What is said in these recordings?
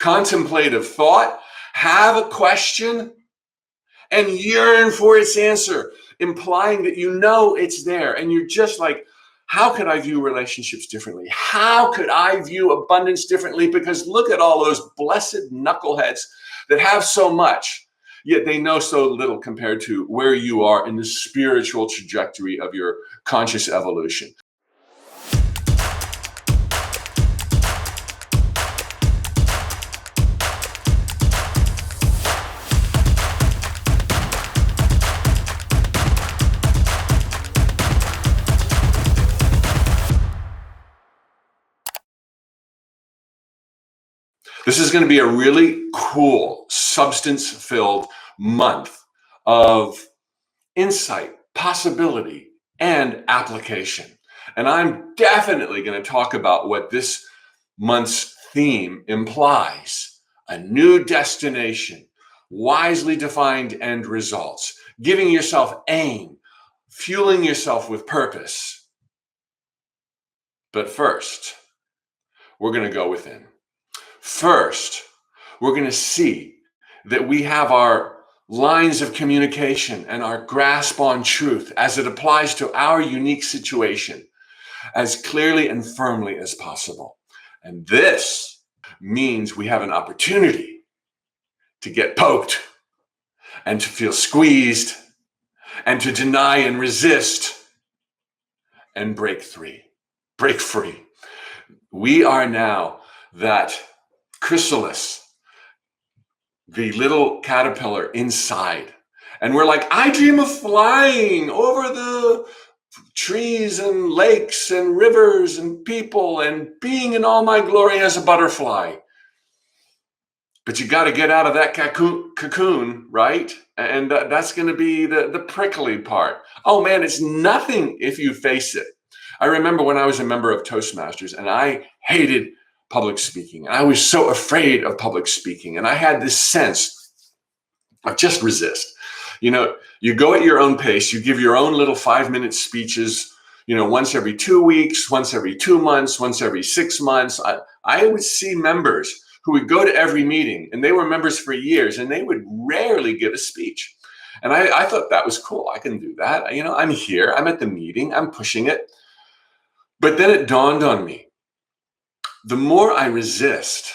contemplative thought, have a question, and yearn for its answer, implying that you know it's there. And you're just like, how could I view relationships differently? How could I view abundance differently? Because look at all those blessed knuckleheads that have so much, yet they know so little compared to where you are in the spiritual trajectory of your conscious evolution. This is going to be a really cool, substance-filled month of insight, possibility, and application. And I'm definitely going to talk about what this month's theme implies: a new destination, wisely defined end results, giving yourself aim, fueling yourself with purpose. But first, we're going to go within. First, we're going to see that we have our lines of communication and our grasp on truth as it applies to our unique situation as clearly and firmly as possible. And this means we have an opportunity to get poked and to feel squeezed and to deny and resist and break free. We are now that chrysalis, the little caterpillar inside. And we're like, I dream of flying over the trees and lakes and rivers and people and being in all my glory as a butterfly. But you got to get out of that cocoon, right? And that's going to be the prickly part. Oh man, it's nothing if you face it. I remember when I was a member of Toastmasters and I hated public speaking. I was so afraid of public speaking. And I had this sense of just resist. You know, you go at your own pace, you give your own little 5-minute speeches, once every 2 weeks, once every 2 months, once every 6 months. I would see members who would go to every meeting, and they were members for years, and they would rarely give a speech. And I thought that was cool. I can do that. I'm here, I'm at the meeting, I'm pushing it. But then it dawned on me, the more I resist,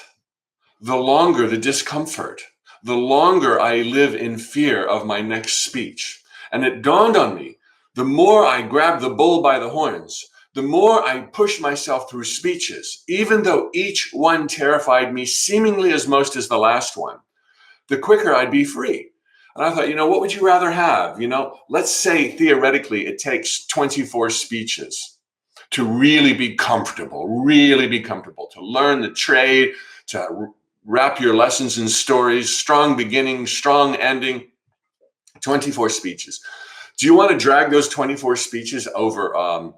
the longer the discomfort, the longer I live in fear of my next speech. And it dawned on me, the more I grab the bull by the horns, the more I push myself through speeches, even though each one terrified me seemingly as most as the last one, the quicker I'd be free. And I thought, what would you rather have? Let's say theoretically it takes 24 speeches to really be comfortable, to learn the trade, to wrap your lessons in stories, strong beginning, strong ending, 24 speeches. Do you want to drag those 24 speeches over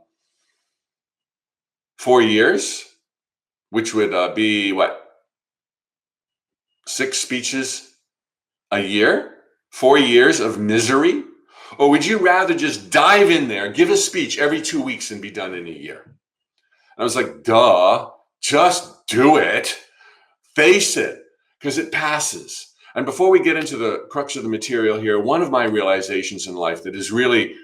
4 years, which would be 6 speeches a year, 4 years of misery? Or would you rather just dive in there, give a speech every 2 weeks and be done in a year? And I was like, duh, just do it. Face it, because it passes. And before we get into the crux of the material here, one of my realizations in life that has really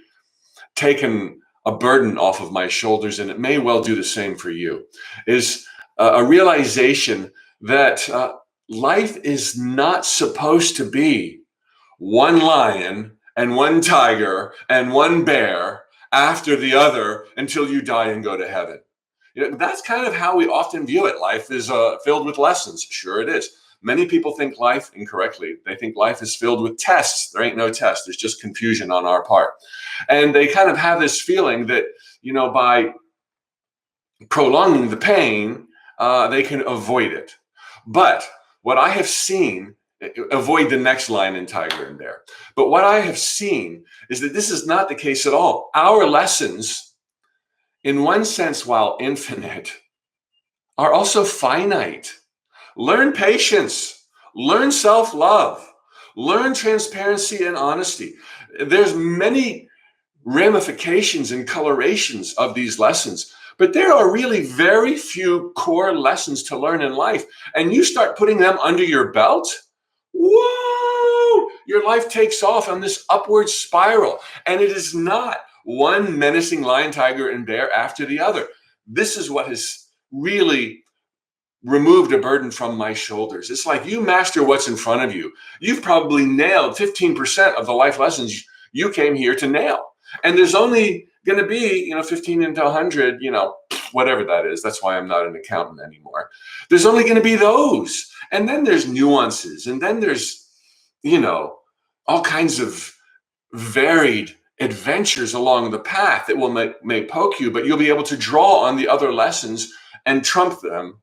taken a burden off of my shoulders, and it may well do the same for you, is a realization that life is not supposed to be one lion and one tiger and one bear after the other until you die and go to heaven. That's kind of how we often view it. Life is filled with lessons. Sure it is. Many people think life incorrectly. They think life is filled with tests. There ain't no test. There's just confusion on our part. And they kind of have this feeling that, by prolonging the pain, they can avoid it. But what I have seen, avoid the next lion and tiger and bear. But what I have seen is that this is not the case at all. Our lessons, in one sense, while infinite, are also finite. Learn patience, learn self-love, learn transparency and honesty. There's many ramifications and colorations of these lessons, But there are really very few core lessons to learn in life. And you start putting them under your belt, whoa, your life takes off on this upward spiral. And it is not one menacing lion, tiger, and bear after the other. This is what has really removed a burden from my shoulders. It's like you master what's in front of you. You've probably nailed 15% of the life lessons you came here to nail. And there's only going to be, 15 into 100, whatever that is. That's why I'm not an accountant anymore. There's only going to be those. And then there's nuances. And then there's, all kinds of varied adventures along the path that may poke you, but you'll be able to draw on the other lessons and trump them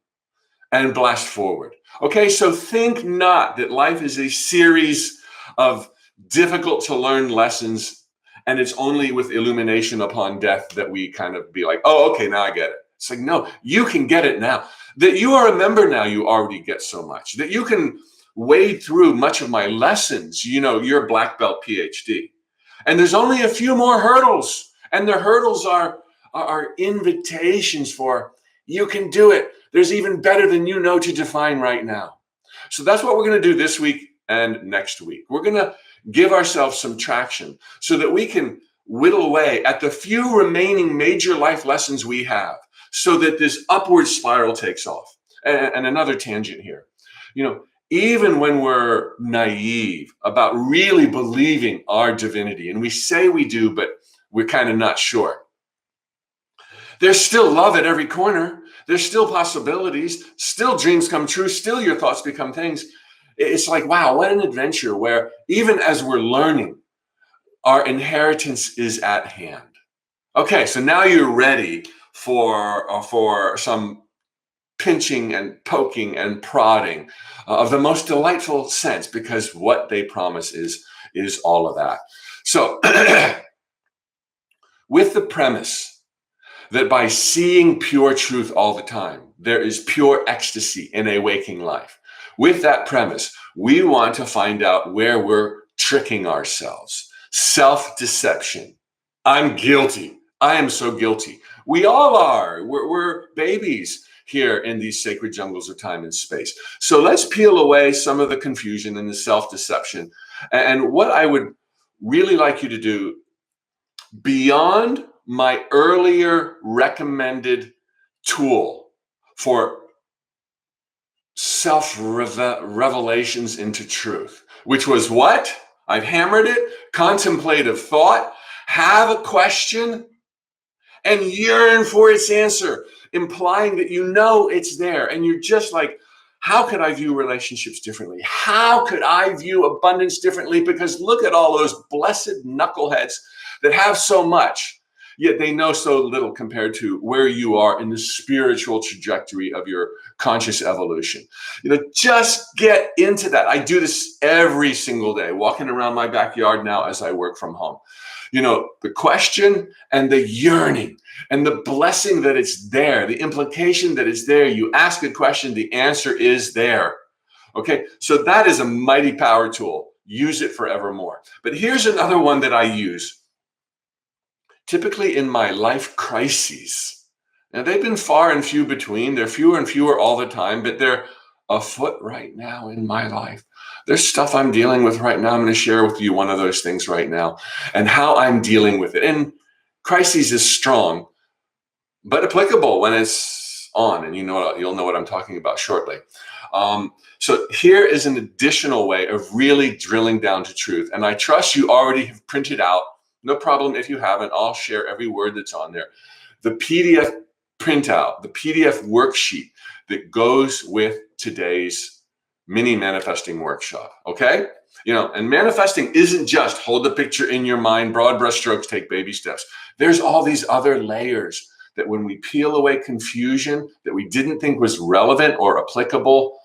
and blast forward. Okay, so think not that life is a series of difficult to learn lessons and it's only with illumination upon death that we kind of be like, oh, okay, now I get it. It's like, no, you can get it now. That you are a member now, you already get so much. That you can wade through much of my lessons, your black belt PhD. And there's only a few more hurdles. And the hurdles are invitations for, you can do it. There's even better than you know to define right now. So that's what we're going to do this week and next week. We're going to give ourselves some traction so that we can whittle away at the few remaining major life lessons we have so that this upward spiral takes off. And another tangent here, even when we're naive about really believing our divinity, and we say we do, but we're kind of not sure, there's still love at every corner. There's still possibilities, still dreams come true, still your thoughts become things. It's like, wow, what an adventure where even as we're learning, our inheritance is at hand. Okay, so now you're ready for some pinching and poking and prodding of the most delightful sense, because what they promise is all of that. So with the premise that by seeing pure truth all the time, there is pure ecstasy in a waking life. With that premise, we want to find out where we're tricking ourselves. Self-deception. I'm guilty. I am so guilty. We all are. We're babies here in these sacred jungles of time and space. So let's peel away some of the confusion and the self-deception. And what I would really like you to do, beyond my earlier recommended tool for self-revelations into truth, which was what? I've hammered it. Contemplative thought. Have a question and yearn for its answer, implying that it's there. And you're just like, how could I view relationships differently? How could I view abundance differently? Because look at all those blessed knuckleheads that have so much, yet they know so little compared to where you are in the spiritual trajectory of your conscious evolution. Just get into that. I do this every single day, walking around my backyard now as I work from home. The question and the yearning and the blessing that it's there, the implication that it's there. You ask a question, the answer is there. Okay, so that is a mighty power tool. Use it forevermore. But here's another one that I use typically in my life crises. Now, they've been far and few between. They're fewer and fewer all the time, but they're afoot right now in my life. There's stuff I'm dealing with right now. I'm going to share with you one of those things right now and how I'm dealing with it. And crises is strong, but applicable when it's on. And you'll know what I'm talking about shortly. So here is an additional way of really drilling down to truth. And I trust you already have printed out. No problem if you haven't. I'll share every word that's on there. The PDF printout, the PDF worksheet that goes with today's mini manifesting workshop. Okay? And manifesting isn't just hold the picture in your mind, broad brushstrokes, take baby steps. There's all these other layers that when we peel away confusion that we didn't think was relevant or applicable,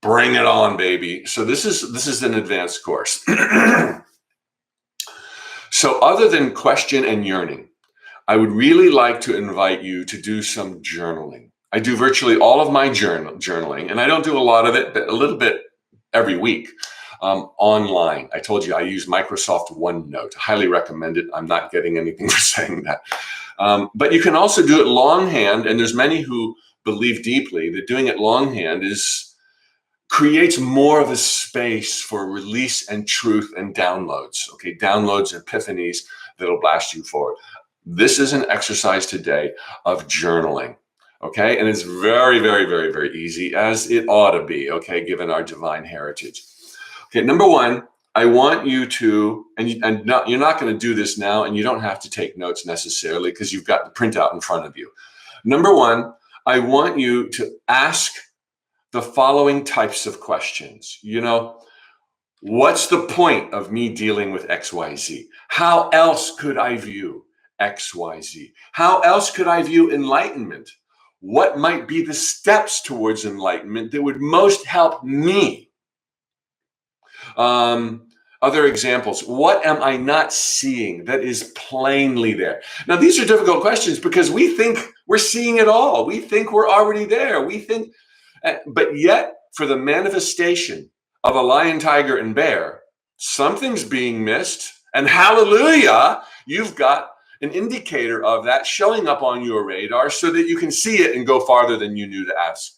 bring it on, baby. So this is an advanced course. So other than question and yearning, I would really like to invite you to do some journaling. I do virtually all of my journaling, and I don't do a lot of it, but a little bit every week online. I told you I use Microsoft OneNote. Highly recommend it. I'm not getting anything for saying that. But you can also do it longhand, and there's many who believe deeply that doing it longhand creates more of a space for release and truth and downloads. Okay, downloads, epiphanies that'll blast you forward. This is an exercise today of journaling. Okay, and it's very, very, very, very easy, as it ought to be. Okay, given our divine heritage. Okay, number one, I want you to, you're not going to do this now, and you don't have to take notes necessarily because you've got the printout in front of you. Number one, I want you to ask the following types of questions. What's the point of me dealing with XYZ? How else could I view XYZ? How else could I view enlightenment? What might be the steps towards enlightenment that would most help me? Other examples. What am I not seeing that is plainly there? Now, these are difficult questions because we think we're seeing it all. We think we're already there. But yet, for the manifestation of a lion, tiger, and bear, something's being missed. And hallelujah, you've got an indicator of that showing up on your radar so that you can see it and go farther than you knew to ask.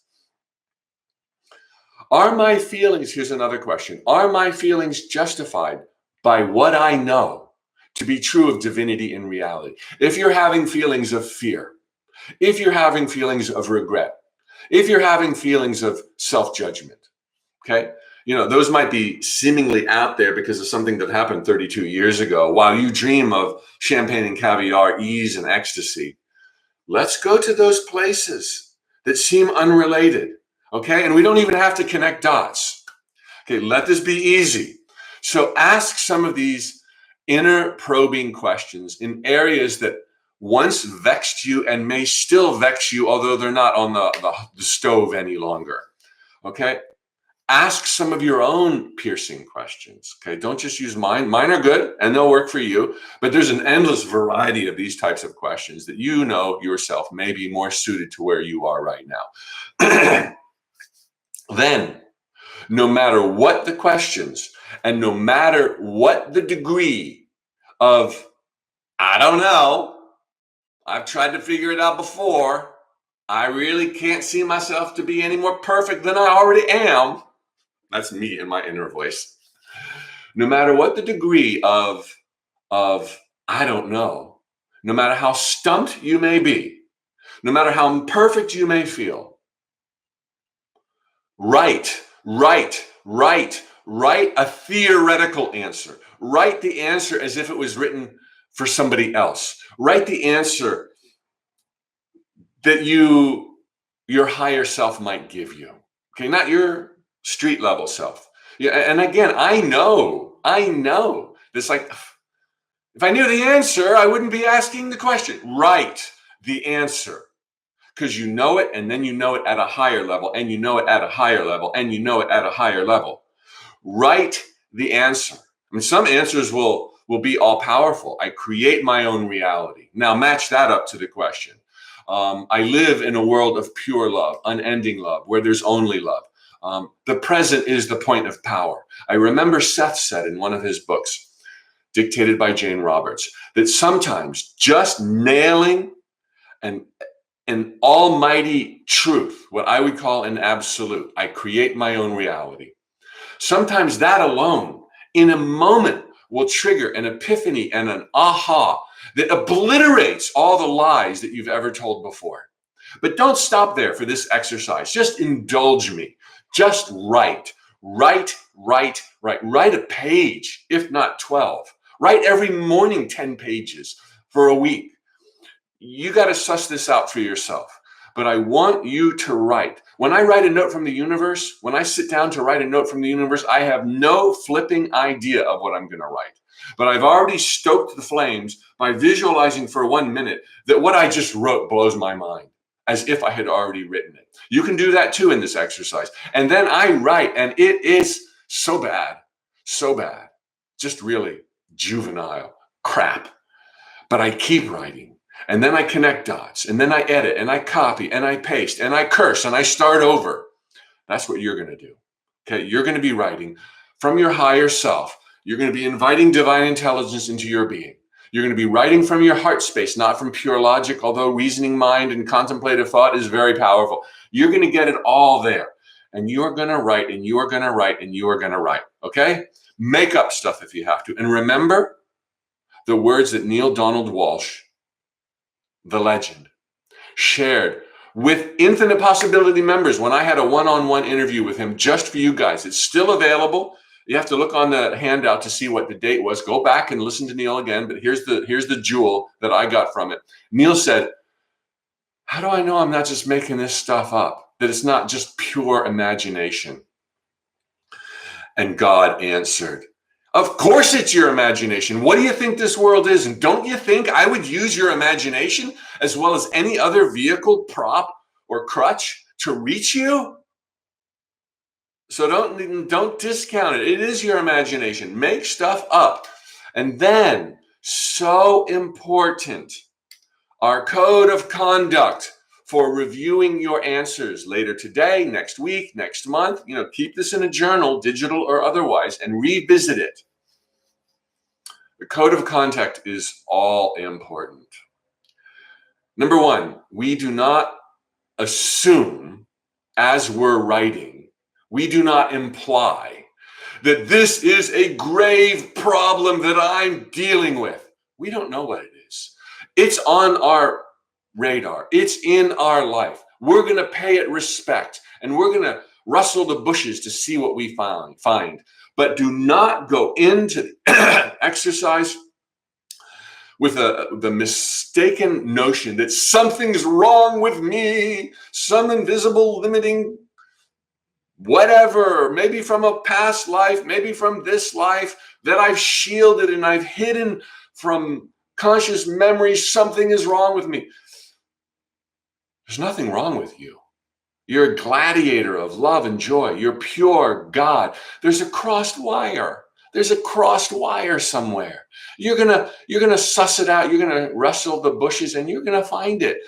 Are my feelings, here's another question, are my feelings justified by what I know to be true of divinity and reality? If you're having feelings of fear, if you're having feelings of regret, if you're having feelings of self-judgment, okay, those might be seemingly out there because of something that happened 32 years ago while you dream of champagne and caviar, ease and ecstasy. Let's go to those places that seem unrelated. Okay, and we don't even have to connect dots. Okay, let this be easy. So ask some of these inner probing questions in areas that once vexed you and may still vex you, although they're not on the stove any longer. Okay, ask some of your own piercing questions. Okay, don't just use mine. Mine are good and they'll work for you, but there's an endless variety of these types of questions that you know yourself may be more suited to where you are right now. Then, no matter what the questions and no matter what the degree of, I don't know, I've tried to figure it out before, I really can't see myself to be any more perfect than I already am. That's me in my inner voice. No matter what the degree of I don't know, no matter how stumped you may be, no matter how imperfect you may feel, write a theoretical answer. Write the answer as if it was written for somebody else. Write the answer that your higher self might give you. Okay, not your street level self. Yeah, and again, I know. It's like, if I knew the answer, I wouldn't be asking the question. Write the answer. Because you know it, and then you know it at a higher level, and you know it at a higher level, and you know it at a higher level. Write the answer. I mean, some answers will be all powerful. I create my own reality. Now match that up to the question. I live in a world of pure love, unending love, where there's only love. The present is the point of power. I remember Seth said in one of his books, dictated by Jane Roberts, that sometimes just nailing an almighty truth, what I would call an absolute, I create my own reality. Sometimes that alone, in a moment, will trigger an epiphany and an aha that obliterates all the lies that you've ever told before. But don't stop there for this exercise. Just indulge me. Just write a page, if not 12. Write every morning 10 pages for a week. You got to suss this out for yourself. But I want you to write. When I write a note from the universe, when I sit down to write a note from the universe, I have no flipping idea of what I'm going to write. But I've already stoked the flames by visualizing for 1 minute that what I just wrote blows my mind, as if I had already written it. You can do that too in this exercise. And then I write, and it is so bad, just really juvenile crap. But I keep writing. And then I connect dots, and then I edit, and I copy, and I paste, and I curse, and I start over. That's what you're going to do. Okay, you're going to be writing from your higher self. You're going to be inviting divine intelligence into your being. You're going to be writing from your heart space, not from pure logic, although reasoning mind and contemplative thought is very powerful. You're going to get it all there. And you are going to write, and you are going to write, and you are going to write. Okay? Make up stuff if you have to. And remember the words that Neil Donald Walsh, the legend, shared with Infinite Possibility members when I had a one-on-one interview with him just for you guys. It's still available. You have to look on the handout to see what the date was. Go back and listen to Neil again, but here's the jewel that I got from it. Neil said, how do I know I'm not just making this stuff up, that it's not just pure imagination? And God answered, of course it's your imagination. What do you think this world is? And don't you think I would use your imagination as well as any other vehicle, prop, or crutch to reach you? So don't discount it. It is your imagination. Make stuff up. And then, so important, our code of conduct for reviewing your answers later today, next week, next month. Keep this in a journal, digital or otherwise, and revisit it. The code of conduct is all important. Number one, we do not assume as we're writing, we do not imply that this is a grave problem that I'm dealing with. We don't know what it is. It's on our radar. It's in our life. We're going to pay it respect, and we're going to rustle the bushes to see what we find. But do not go into the exercise with the mistaken notion that something's wrong with me, some invisible limiting whatever, maybe from a past life, maybe from this life, that I've shielded and I've hidden from conscious memory. Something is wrong with me. There's nothing wrong with you. You're a gladiator of love and joy. You're pure God. There's a crossed wire. There's a crossed wire somewhere. You're gonna suss it out. You're gonna wrestle the bushes, and you're gonna find it.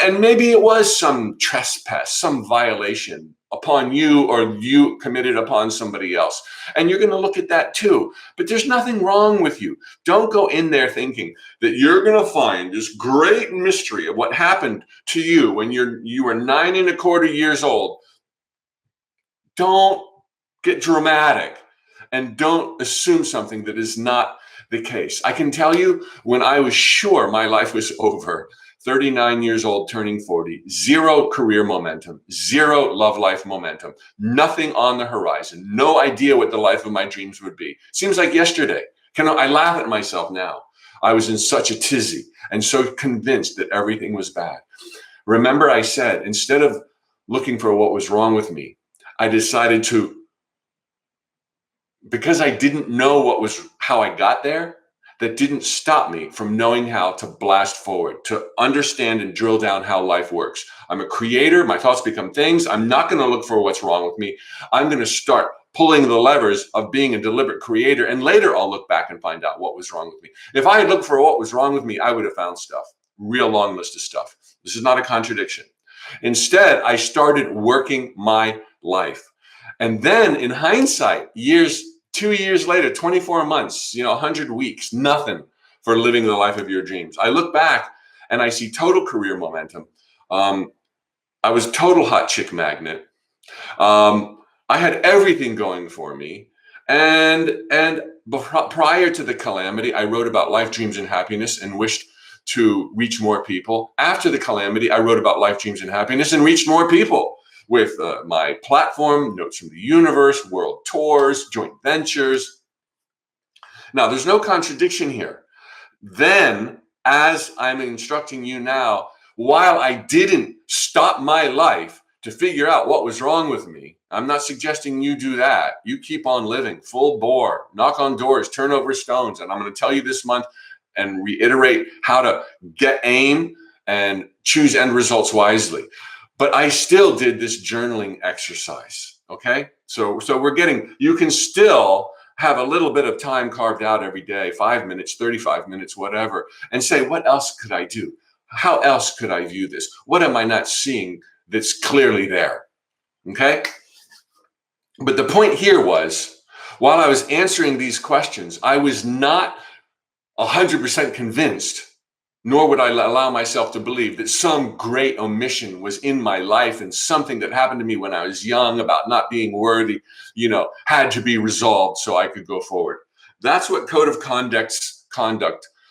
And maybe it was some trespass, some violation upon you, or you committed upon somebody else. And you're going to look at that too. But there's nothing wrong with you. Don't go in there thinking that you're going to find this great mystery of what happened to you when you were 9 1/4 years old. Don't get dramatic, and don't assume something that is not the case. I can tell you, when I was sure my life was over, 39 years old, turning 40, zero career momentum, zero love life momentum, nothing on the horizon, no idea what the life of my dreams would be. Seems like yesterday. I laugh at myself now. I was in such a tizzy and so convinced that everything was bad. Remember, I said, instead of looking for what was wrong with me, I decided to, because I didn't know how I got there, that didn't stop me from knowing how to blast forward, to understand and drill down how life works. I'm a creator. My thoughts become things. I'm not going to look for what's wrong with me. I'm going to start pulling the levers of being a deliberate creator. And later I'll look back and find out what was wrong with me. If I had looked for what was wrong with me, I would have found stuff, real long list of stuff. This is not a contradiction. Instead, I started working my life. And then in hindsight, 2 years later, 24 months, 100 weeks, nothing for living the life of your dreams. I look back and I see total career momentum. I was total hot chick magnet. I had everything going for me. And prior to the calamity, I wrote about life, dreams, and happiness and wished to reach more people. After the calamity, I wrote about life, dreams, and happiness and reached more people with my platform, Notes from the Universe, world tours, joint ventures. Now, there's no contradiction here. Then, as I'm instructing you now, while I didn't stop my life to figure out what was wrong with me, I'm not suggesting you do that. You keep on living full bore, knock on doors, turn over stones. And I'm going to tell you this month and reiterate how to get aim and choose end results wisely. But I still did this journaling exercise, okay? So you can still have a little bit of time carved out every day, 5 minutes, 35 minutes, whatever, and say, what else could I do? How else could I view this? What am I not seeing that's clearly there, okay? But the point here was, while I was answering these questions, I was not 100% convinced, nor would I allow myself to believe that some great omission was in my life and something that happened to me when I was young about not being worthy, had to be resolved so I could go forward. That's what code of conduct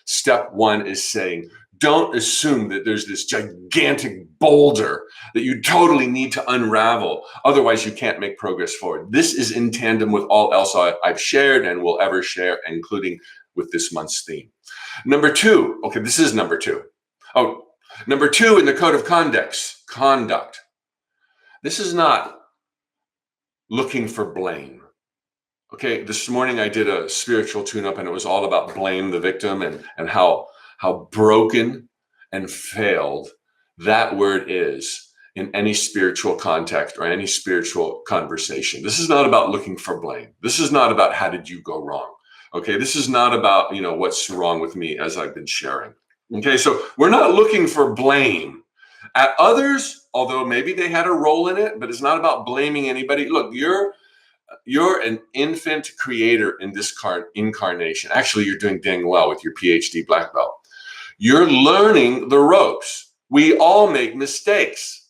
step 1 is saying. Don't assume that there's this gigantic boulder that you totally need to unravel. Otherwise, you can't make progress forward. This is in tandem with all else I've shared and will ever share, including with this month's theme. Number 2, okay, this is number 2. Oh, number 2 in the code of conduct. This is not looking for blame. Okay, this morning I did a spiritual tune-up and it was all about blame the victim and how broken and failed that word is in any spiritual context or any spiritual conversation. This is not about looking for blame. This is not about how did you go wrong. Okay, this is not about, what's wrong with me as I've been sharing. Okay, so we're not looking for blame at others, although maybe they had a role in it, but it's not about blaming anybody. Look, you're an infant creator in this incarnation. Actually, you're doing dang well with your PhD black belt. You're learning the ropes. We all make mistakes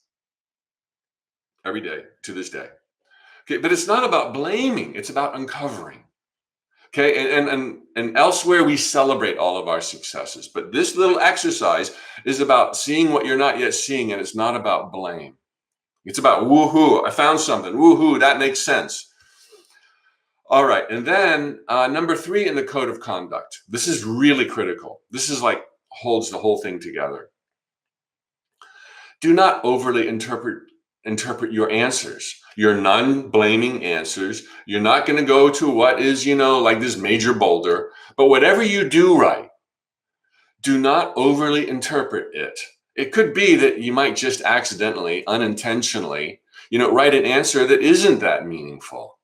every day to this day. Okay, but it's not about blaming. It's about uncovering. Okay, and elsewhere we celebrate all of our successes. But this little exercise is about seeing what you're not yet seeing, and it's not about blame. It's about woohoo, I found something. Woohoo, that makes sense. All right, and then number 3 in the code of conduct. This is really critical. This is like holds the whole thing together. Do not overly interpret your answers, your non-blaming answers. You're not going to go to what is, like this major boulder, but whatever you do right, do not overly interpret it. It could be that you might just accidentally, unintentionally, write an answer that isn't that meaningful.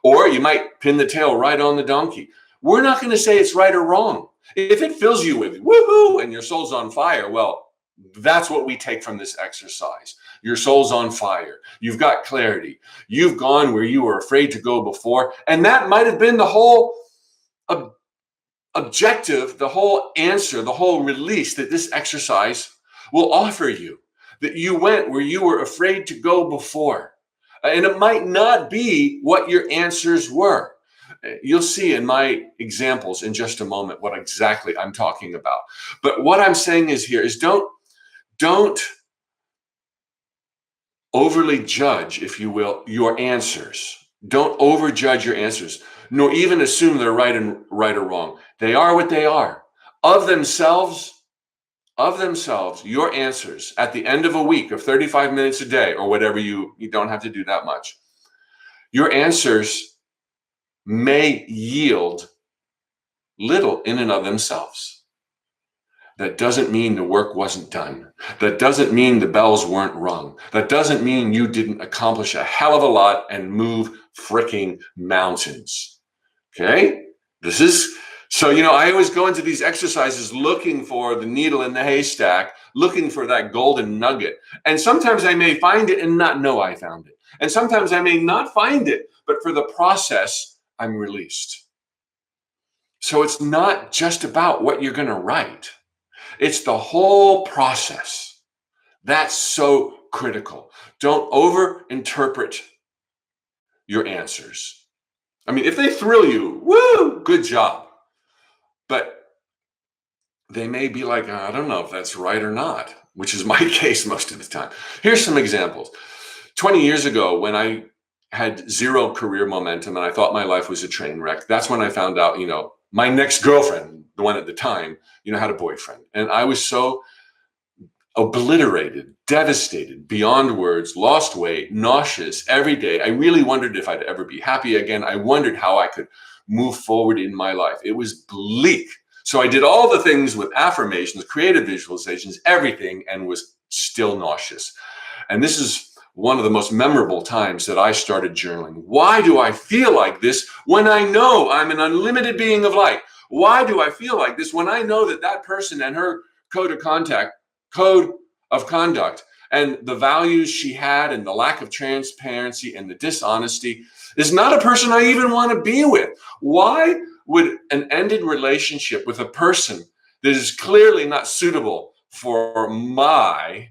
Or you might pin the tail right on the donkey. We're not going to say it's right or wrong. If it fills you with woohoo and your soul's on fire, well, that's what we take from this exercise. Your soul's on fire. You've got clarity. You've gone where you were afraid to go before. And that might have been the whole objective, the whole answer, the whole release that this exercise will offer you. That you went where you were afraid to go before. And it might not be what your answers were. You'll see in my examples in just a moment what exactly I'm talking about. But what I'm saying is don't overly judge, if you will, your answers. Don't overjudge your answers, nor even assume they're right or wrong. They are what they are. Of themselves, your answers at the end of a week of 35 minutes a day or whatever, you don't have to do that much. Your answers may yield little in and of themselves. That doesn't mean the work wasn't done. That doesn't mean the bells weren't rung. That doesn't mean you didn't accomplish a hell of a lot and move freaking mountains. Okay? So, I always go into these exercises looking for the needle in the haystack, looking for that golden nugget. And sometimes I may find it and not know I found it. And sometimes I may not find it, but for the process, I'm released. So it's not just about what you're going to write. It's the whole process. That's so critical. Don't overinterpret your answers. I mean, if they thrill you, woo, good job. But they may be like, I don't know if that's right or not, which is my case most of the time. Here's some examples. 20 years ago, when I had zero career momentum and I thought my life was a train wreck, that's when I found out, my next girlfriend, the one at the time, had a boyfriend. And I was so obliterated, devastated, beyond words, lost weight, nauseous every day. I really wondered if I'd ever be happy again. I wondered how I could move forward in my life. It was bleak. So I did all the things with affirmations, creative visualizations, everything, and was still nauseous. And this is one of the most memorable times that I started journaling. Why do I feel like this when I know I'm an unlimited being of light? Why do I feel like this when I know that person and her code of conduct and the values she had and the lack of transparency and the dishonesty is not a person I even want to be with? Why would an ended relationship with a person that is clearly not suitable for my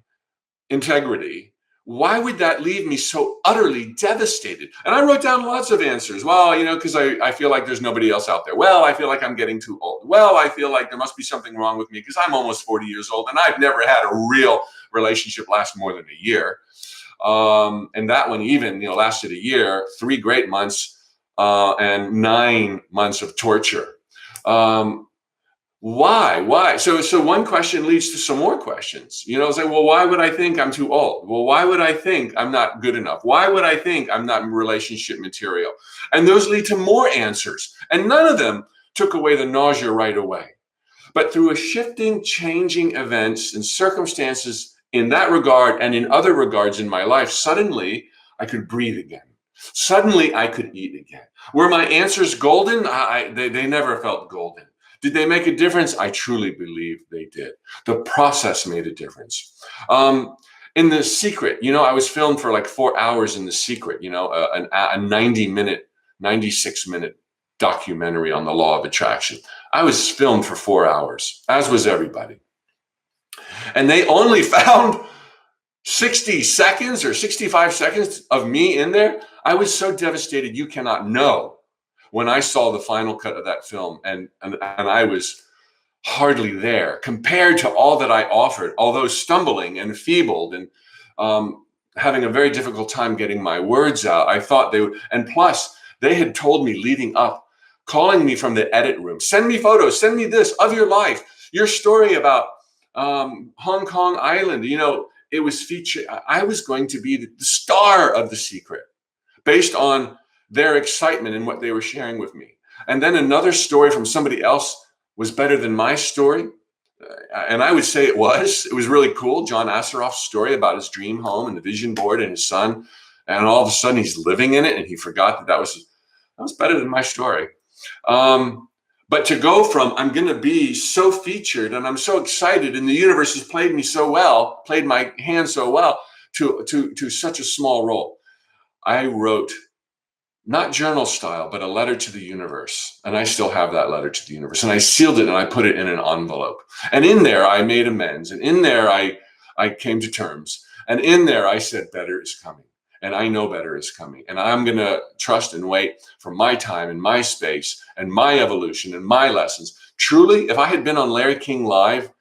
integrity, why would that leave me so utterly devastated? And I wrote down lots of answers. Well, because I feel like there's nobody else out there. Well, I feel like I'm getting too old. Well, I feel like there must be something wrong with me because I'm almost 40 years old and I've never had a real relationship last more than a year. And that one even, lasted a year, 3 great months, and 9 months of torture. Why? So one question leads to some more questions. Say, well, why would I think I'm too old? Well, why would I think I'm not good enough? Why would I think I'm not relationship material? And those lead to more answers. And none of them took away the nausea right away. But through a shifting, changing events and circumstances in that regard and in other regards in my life, suddenly I could breathe again. Suddenly I could eat again. Were my answers golden? They never felt golden. Did they make a difference? I truly believe they did. The process made a difference. In The Secret, I was filmed for like 4 hours in The Secret, a 90-minute, 96-minute documentary on the law of attraction. I was filmed for 4 hours, as was everybody. And they only found 60 seconds or 65 seconds of me in there. I was so devastated, you cannot know. When I saw the final cut of that film, and I was hardly there compared to all that I offered, although stumbling and feebled and having a very difficult time getting my words out. I thought they would, and plus they had told me leading up, calling me from the edit room, send me photos, send me this of your life, your story about Hong Kong Island. It was featured. I was going to be the star of The Secret based on their excitement and what they were sharing with me. And then another story from somebody else was better than my story. And I would say it was really cool. John Asseroff's story about his dream home and the vision board and his son. And all of a sudden he's living in it. And he forgot that was better than my story. But to go from, I'm going to be so featured and I'm so excited and the universe has played my hand so well to such a small role. I wrote, not journal style, but a letter to the universe. And I still have that letter to the universe. And I sealed it and I put it in an envelope. And in there, I made amends. And in there, I came to terms. And in there, I said, better is coming. And I know better is coming. And I'm going to trust and wait for my time and my space and my evolution and my lessons. Truly, if I had been on Larry King Live,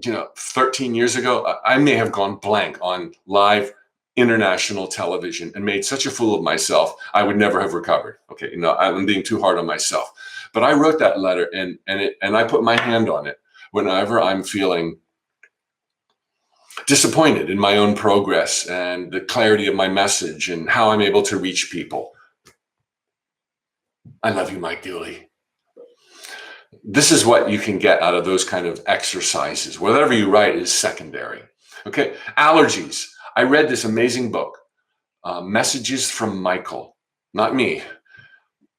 13 years ago, I may have gone blank on live international television and made such a fool of myself, I would never have recovered. Okay, I'm being too hard on myself. But I wrote that letter and I put my hand on it whenever I'm feeling disappointed in my own progress and the clarity of my message and how I'm able to reach people. I love you, Mike Dooley. This is what you can get out of those kind of exercises. Whatever you write is secondary. Okay, allergies. I read this amazing book, Messages from Michael, not me.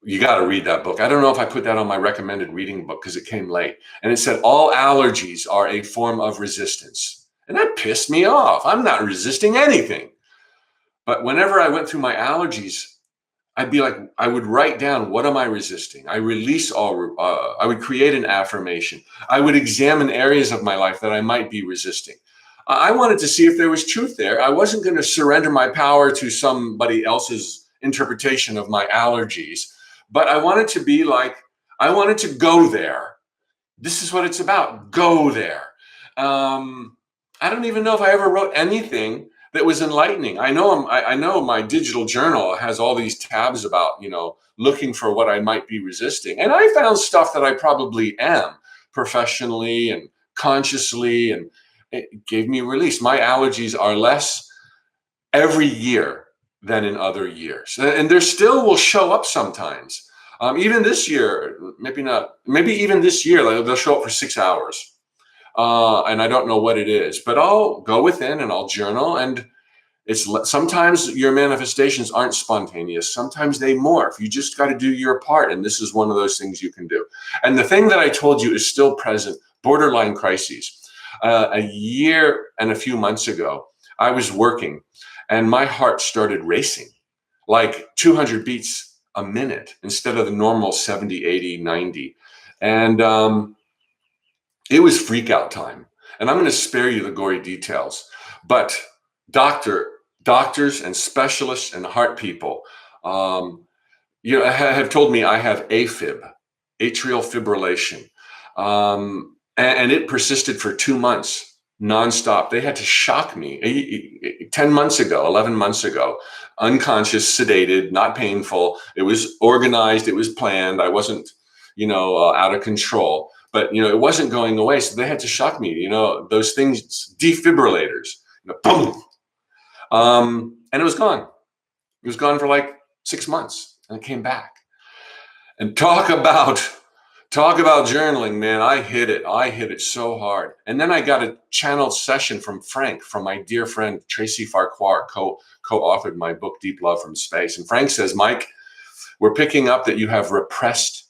You got to read that book. I don't know if I put that on my recommended reading book because it came late. And it said all allergies are a form of resistance. And that pissed me off. I'm not resisting anything. But whenever I went through my allergies, I'd be like, I would write down, what am I resisting? I would create an affirmation. I would examine areas of my life that I might be resisting. I wanted to see if there was truth there. I wasn't going to surrender my power to somebody else's interpretation of my allergies, but I wanted to go there. This is what it's about. Go there. I don't even know if I ever wrote anything that was enlightening. I know my digital journal has all these tabs about, looking for what I might be resisting. And I found stuff that I probably am professionally and consciously, and it gave me release. My allergies are less every year than in other years. And there still will show up sometimes. Even this year, maybe even this year, they'll show up for 6 hours. And I don't know what it is, but I'll go within and I'll journal. And sometimes your manifestations aren't spontaneous. Sometimes they morph. You just got to do your part. And this is one of those things you can do. And the thing that I told you is still present, borderline crises. A year and a few months ago, I was working and my heart started racing like 200 beats a minute instead of the normal 70, 80, 90. And it was freak out time. And I'm going to spare you the gory details. But doctors and specialists and heart people, have told me I have AFib, atrial fibrillation. And it persisted for 2 months nonstop. They had to shock me 10 months ago, 11 months ago, unconscious, sedated, not painful. It was organized. It was planned. I wasn't, out of control, but, it wasn't going away. So they had to shock me, those things, defibrillators, boom. And it was gone. It was gone for like 6 months and it came back. And talk about journaling, man. I hit it so hard. And then I got a channeled session from Frank, from my dear friend, Tracy Farquhar, co-authored my book, Deep Love from Space. And Frank says, Mike, we're picking up that you have repressed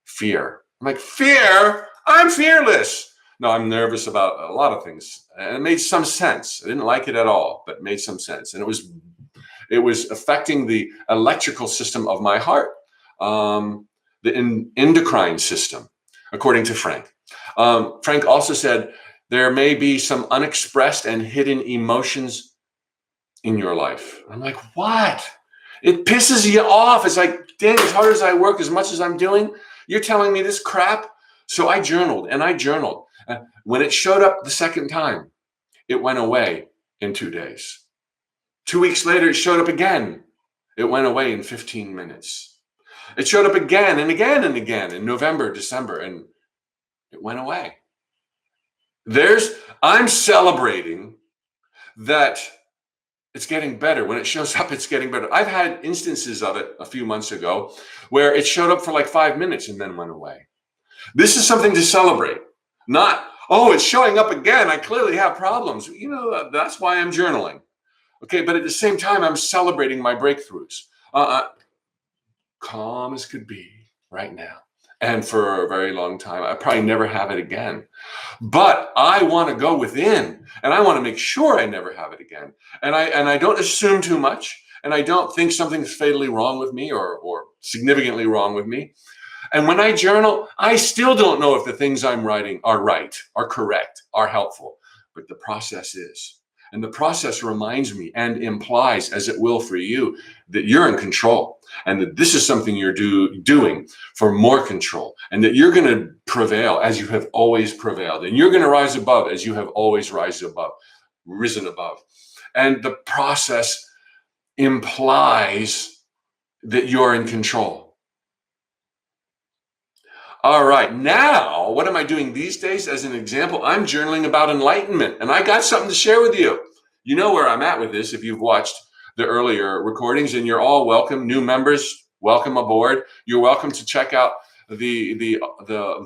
fear. I'm like, fear? I'm fearless. No, I'm nervous about a lot of things. And it made some sense. I didn't like it at all, but it made some sense. And it was affecting the electrical system of my heart. The endocrine system, according to Frank. Frank also said there may be some unexpressed and hidden emotions in your life. I'm like, what? It pisses you off. It's like, dang, as hard as I work, as much as I'm doing, you're telling me this crap? So I journaled. When it showed up the second time, it went away in 2 days. 2 weeks later, it showed up again. It went away in 15 minutes. It showed up again and again and again in November, December, and it went away. I'm celebrating that it's getting better. When it shows up, it's getting better. I've had instances of it a few months ago where it showed up for like 5 minutes and then went away. This is something to celebrate, not, oh, it's showing up again. I clearly have problems. That's why I'm journaling. Okay, but at the same time, I'm celebrating my breakthroughs. Calm as could be right now. And for a very long time, I probably never have it again. But I want to go within and I want to make sure I never have it again. And I don't assume too much. And I don't think something's fatally wrong with me or significantly wrong with me. And when I journal, I still don't know if the things I'm writing are right, are correct, are helpful. But the process is. And the process reminds me and implies, as it will for you, that you're in control and that this is something you're doing for more control and that you're going to prevail as you have always prevailed. And you're going to rise above as you have always risen above. And the process implies that you're in control. All right, now, what am I doing these days? As an example, I'm journaling about enlightenment, and I got something to share with you. You know where I'm at with this if you've watched the earlier recordings, and you're all welcome. New members, welcome aboard. You're welcome to check out the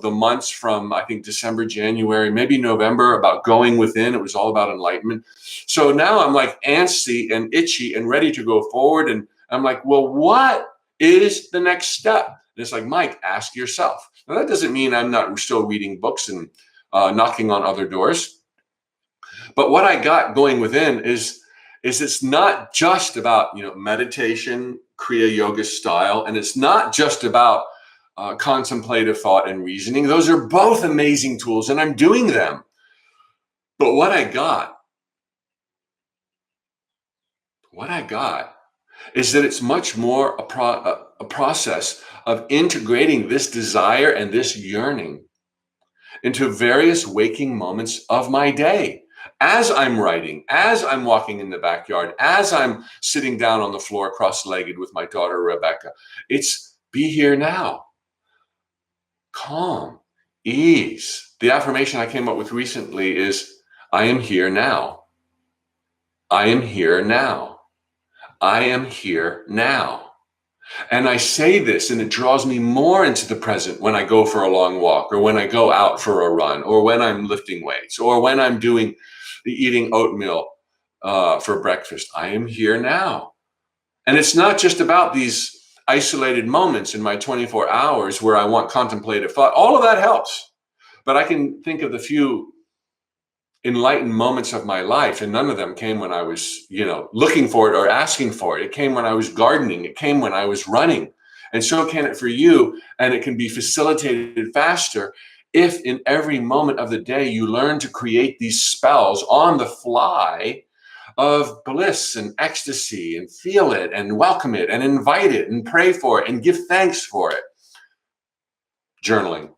months from, I think, December, January, maybe November, about going within. It was all about enlightenment. So now I'm like antsy and itchy and ready to go forward, and I'm like, well, what is the next step? And it's like, Mike, ask yourself. Now, that doesn't mean I'm not still reading books and knocking on other doors. But what I got going within is it's not just about, meditation, Kriya Yoga style, and it's not just about contemplative thought and reasoning. Those are both amazing tools, and I'm doing them. But what I got is that it's much more a process of integrating this desire and this yearning into various waking moments of my day. As I'm writing, as I'm walking in the backyard, as I'm sitting down on the floor cross-legged with my daughter, Rebecca, it's be here now. Calm, ease. The affirmation I came up with recently is, I am here now. I am here now. I am here now. And I say this, and it draws me more into the present when I go for a long walk, or when I go out for a run, or when I'm lifting weights, or when I'm eating oatmeal for breakfast. I am here now. And it's not just about these isolated moments in my 24 hours where I want contemplative thought. All of that helps. But I can think of the few enlightened moments of my life, and none of them came when I was, looking for it or asking for it. It came when I was gardening. It came when I was running. And so can it for you. And it can be facilitated faster if in every moment of the day you learn to create these spells on the fly of bliss and ecstasy, and feel it and welcome it and invite it and pray for it and give thanks for it. Journaling.